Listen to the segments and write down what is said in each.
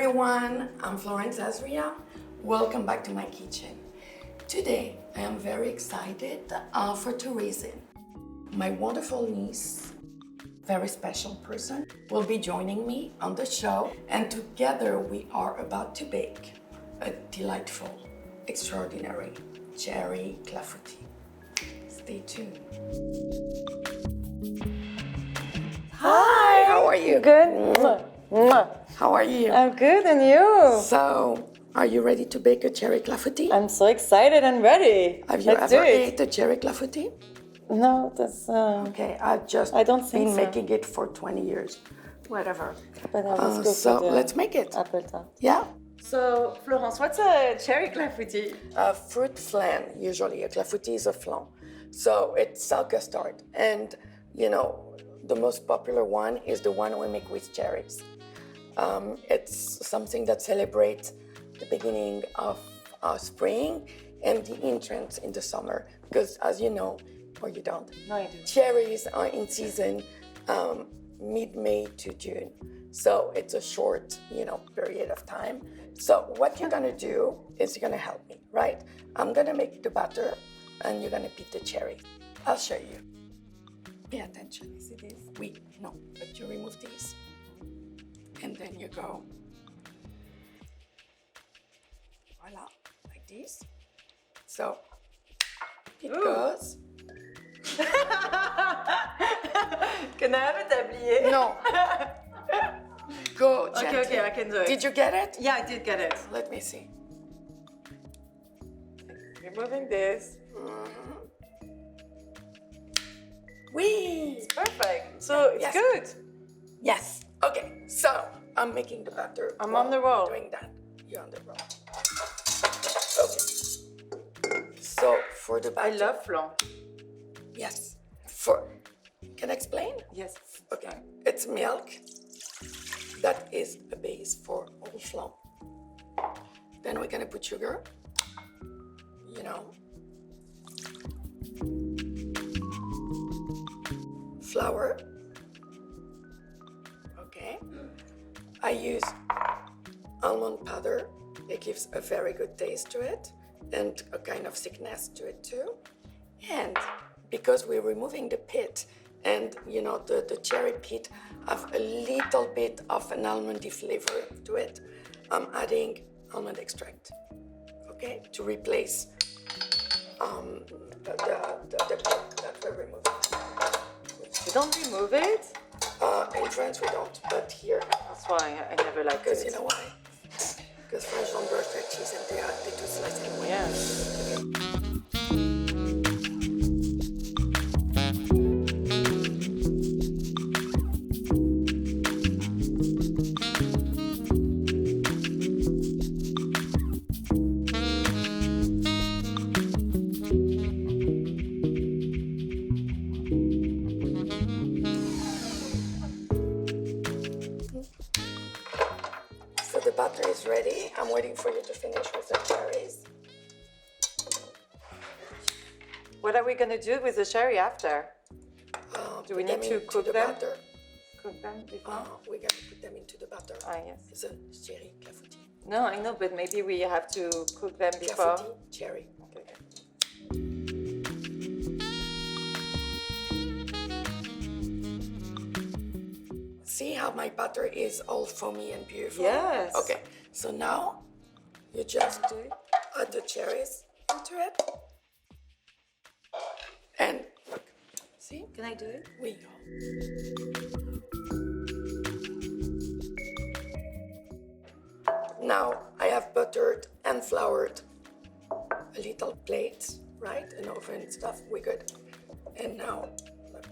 everyone, I'm Florence Azria. Welcome back to my kitchen. Today I am very excited for two reasons. My wonderful niece, very special person, will be joining me on the show, and together we are about to bake a delightful, extraordinary Cherry Clafoutis. Stay tuned. Hi, how are you? Good. Mwah. How are you? I'm good, and you? So, are you ready to bake a Cherry Clafoutis? I'm so excited and ready. Have you Let's ever do it. ate a Cherry Clafoutis? No, that's. Okay, I've just I don't think been so. making it for 20 years. Whatever. But I was good So, for the let's make it. apple tart. Yeah? So, Florence, what's a cherry clafoutis? A fruit flan, usually. A clafoutis is a flan. So, it's custard. And, you know, the most popular one is the one we make with cherries. It's something that celebrates the beginning of spring and the entrance in the summer. Because as you know, or you don't, No, I do. cherries are in season mid-May to June. So it's a short, period of time. So what you're gonna do is you're gonna help me, right? I'm gonna make the batter and you're gonna beat the cherry. I'll show you. Pay attention, see this? No, but you remove these. And then you go, voila, like this. So it goes. Can I have a tablier? No. Go gently. Okay, I can do it. Did you get it? Yeah, I did get it. Let me see. Removing this. Whee! Perfect. So it's Yes. good. Yes. Okay. So I'm making the batter. I'm while on the roll. Doing that. You're on the roll. Okay. So for the I batter. love flan. Yes. Can I explain? Yes. Okay. It's milk. That is a base for all flan. Then we're gonna put sugar. Flour. Okay. I use almond powder. It gives a very good taste to it and a kind of thickness to it too. And because we're removing the pit and the cherry pit have a little bit of an almondy flavor to it, I'm adding almond extract, okay, to replace the pit that we're removing. You don't remove it? In France we don't, but here, That's why I never liked because it. you know why? Because French don't brush their cheese and they do slice anyway. Yeah. So the batter is ready. I'm waiting for you to finish with the cherries. What are we gonna do with the cherry after? Do we Put need to into cook the them? batter. Cook them before? We're gonna put them into the batter. Ah, yes. It's a Cherry Clafoutis. No, I know, but maybe we have to cook them before. Clafoutis, cherry. Okay. See how my batter is all foamy and beautiful? Yes. Okay, so now you just add the cherries into it. And look, see? Can I do it? We go. Now I have buttered and floured a little plate, right? An oven stuff, we're good. And now, look,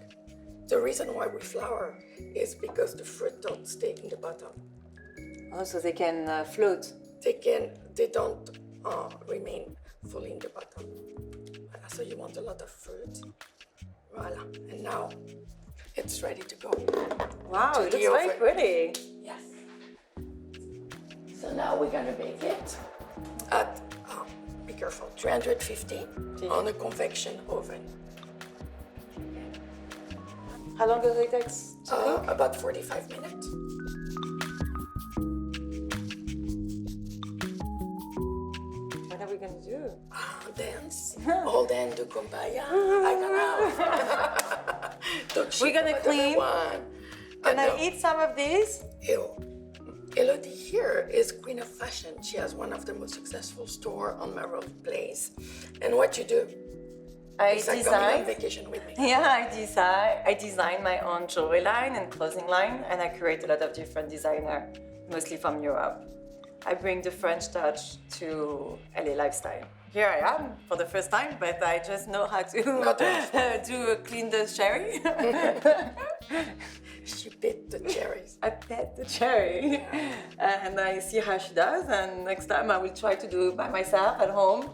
the reason why we flour is because the fruit don't stay in the bottom. Oh, so they can float. They don't remain fully in the bottom. Voilà, so you want a lot of fruit. Voila, and now it's ready to go. Wow, To it the looks very oven. pretty. Yes. So now we're gonna bake it at, be careful, 350 on a convection oven. How long does it take to cook? About 45 minutes. do? Dance. Hold hand to kumbaya. I don't know. We're gonna clean. Can I eat some of these? Ew. Elodie here is queen of fashion. She has one of the most successful store on Melrose Place. And what you do? I It's like design. coming on vacation with me. Yeah, I design my own jewelry line and clothing line, and I create a lot of different designers, mostly from Europe. I bring the French touch to LA lifestyle. Here I am for the first time, but I just know how to do clean the cherry. She bit the cherries. I pet the cherry, and I see how she does. And next time I will try to do it by myself at home.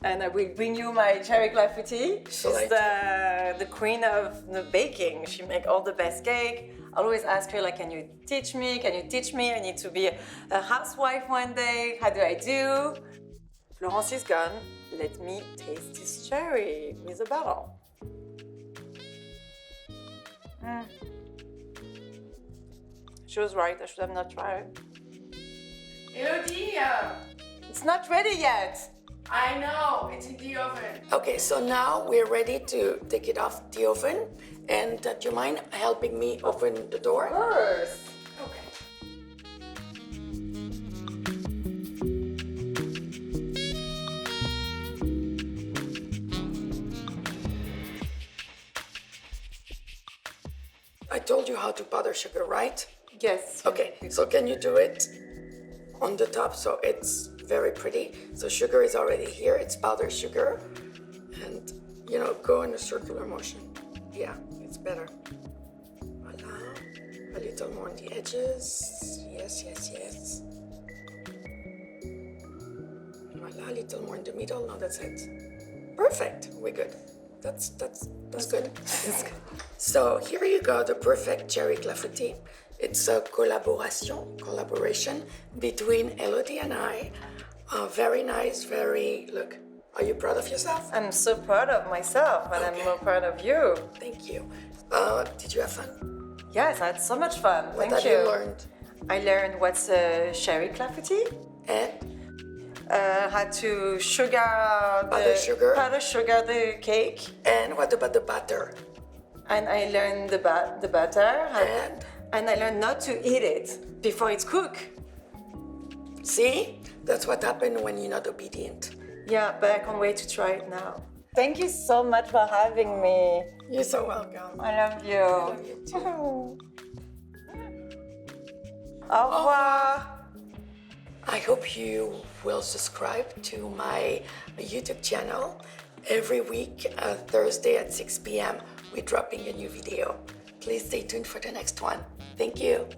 And I will bring you my Cherry Clafoutis. She's the queen of the baking. She makes all the best cake. I always ask her, like, can you teach me? Can you teach me? I need to be a housewife one day. How do I do? Florence is gone. Let me taste this cherry with a bottle. She was right. I should have not tried. Elodie! It's not ready yet. I know, it's in the oven. Okay, so now we're ready to take it off the oven. And do you mind helping me open the door? Of course. Okay. I told you how to powder sugar, right? Yes. Okay, so can you do it on the top so it's very pretty? So sugar is already here, it's powdered sugar. And, you know, go in a circular motion. Yeah, it's better. Voila. A little more on the edges. Yes, yes, yes. Voila, a little more in the middle. No, that's it. Perfect, we're good. That's good. So here you go, the perfect Cherry Clafoutis. It's a collaboration between Elodie and I. Very nice, look, are you proud of yourself? I'm so proud of myself, and I'm more proud of you. Thank you. Did you have fun? Yes, I had so much fun. What Thank have you learned? I learned what's a Cherry Clafoutis. And? How to powder sugar the cake. And what about the butter? And I learned the butter. And I learned not to eat it before it's cooked. See? That's what happened when you're not obedient. Yeah, but I can't wait to try it now. Thank you so much for having me. You're so welcome. I love you. I love you too. Au revoir. I hope you will subscribe to my YouTube channel. Every week, Thursday at 6 p.m., we're dropping a new video. Please stay tuned for the next one. Thank you.